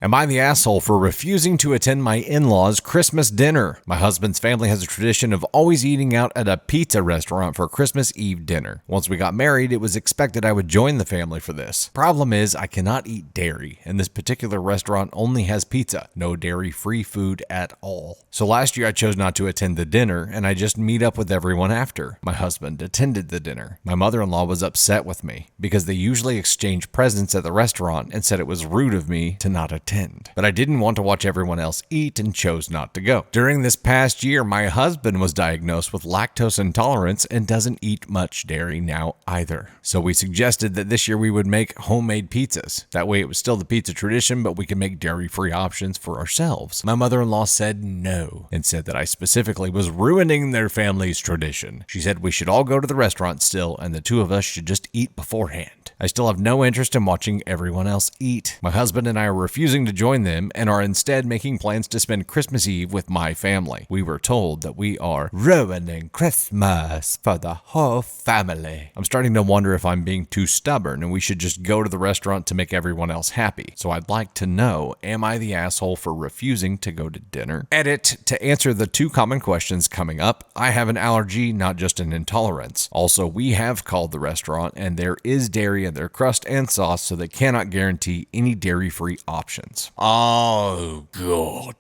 Am I the asshole for refusing to attend my in-laws' Christmas dinner? My husband's family has a tradition of always eating out at a pizza restaurant for Christmas Eve dinner. Once we got married, it was expected I would join the family for this. Problem is, I cannot eat dairy, and this particular restaurant only has pizza, no dairy-free food at all. So last year I chose not to attend the dinner, and I just meet up with everyone after. My husband attended the dinner. My mother-in-law was upset with me, because they usually exchange presents at the restaurant and said it was rude of me to not attend. But I didn't want to watch everyone else eat and chose not to go. During this past year, my husband was diagnosed with lactose intolerance and doesn't eat much dairy now either. So we suggested that this year we would make homemade pizzas. That way it was still the pizza tradition, but we could make dairy-free options for ourselves. My mother-in-law said no and said that I specifically was ruining their family's tradition. She said we should all go to the restaurant still and the two of us should just eat beforehand. I still have no interest in watching everyone else eat. My husband and I are refusing to join them and are instead making plans to spend Christmas Eve with my family. We were told that we are ruining Christmas for the whole family. I'm starting to wonder if I'm being too stubborn and we should just go to the restaurant to make everyone else happy. So I'd like to know, am I the asshole for refusing to go to dinner? Edit, to answer the two common questions coming up, I have an allergy, not just an intolerance. Also, we have called the restaurant and there is dairy in their crust and sauce, so they cannot guarantee any dairy-free options. Oh, God.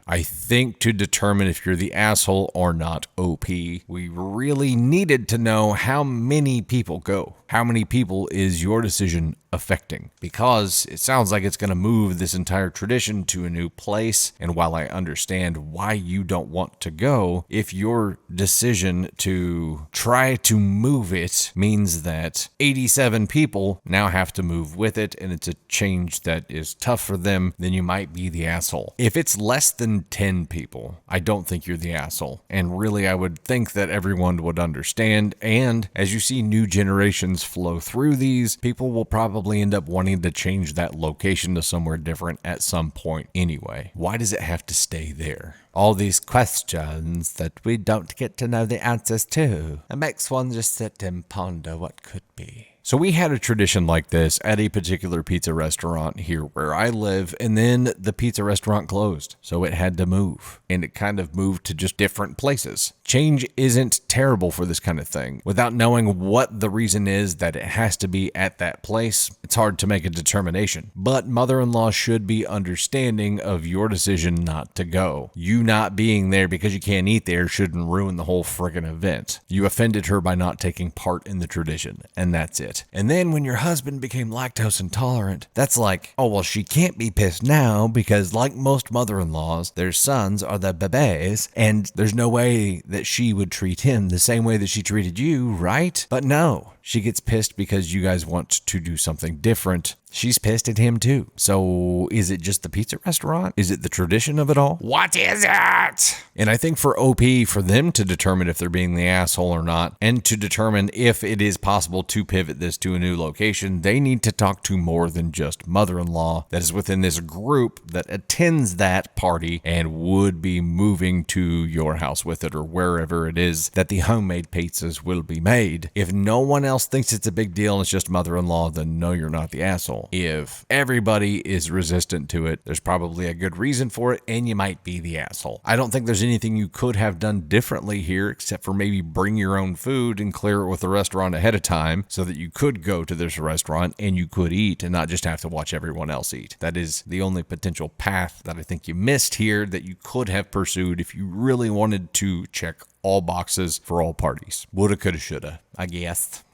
I think to determine if you're the asshole or not, OP, we really needed to know how many people go. How many people is your decision affecting? Because it sounds like it's going to move this entire tradition to a new place. And while I understand why you don't want to go, if your decision to try to move it means that 87 people now have to move with it and it's a change that is tough for them, then you might be the asshole. If it's less than 10 people, I don't think you're the asshole. And really, I would think that everyone would understand. And as you see new generations flow through these, people will probably end up wanting to change that location to somewhere different at some point anyway. Why does it have to stay there? All these questions that we don't get to know the answers to. It makes one just sit and ponder what could be. So we had a tradition like this at a particular pizza restaurant here where I live, and then the pizza restaurant closed, so it had to move, and it kind of moved to just different places. Change isn't terrible for this kind of thing. Without knowing what the reason is that it has to be at that place, it's hard to make a determination. But mother-in-law should be understanding of your decision not to go. You not being there because you can't eat there shouldn't ruin the whole friggin' event. You offended her by not taking part in the tradition, and that's it. And then when your husband became lactose intolerant, that's like, oh, well, she can't be pissed now because like most mother-in-laws, their sons are the bebés, and there's no way that she would treat him the same way that she treated you, right? But no, she gets pissed because you guys want to do something different. She's pissed at him too. So is it just the pizza restaurant? Is it the tradition of it all? What is it? And I think for OP, for them to determine if they're being the asshole or not, and to determine if it is possible to pivot this to a new location, they need to talk to more than just mother-in-law that is within this group that attends that party and would be moving to your house with it or wherever it is that the homemade pizzas will be made. If no one else thinks it's a big deal and it's just mother-in-law, then no, you're not the asshole. If everybody is resistant to it, there's probably a good reason for it, and you might be the asshole. I don't think there's anything you could have done differently here, except for maybe bring your own food and clear it with the restaurant ahead of time so that you could go to this restaurant and you could eat and not just have to watch everyone else eat. That is the only potential path that I think you missed here that you could have pursued if you really wanted to check all boxes for all parties. Woulda, coulda, shoulda, I guess.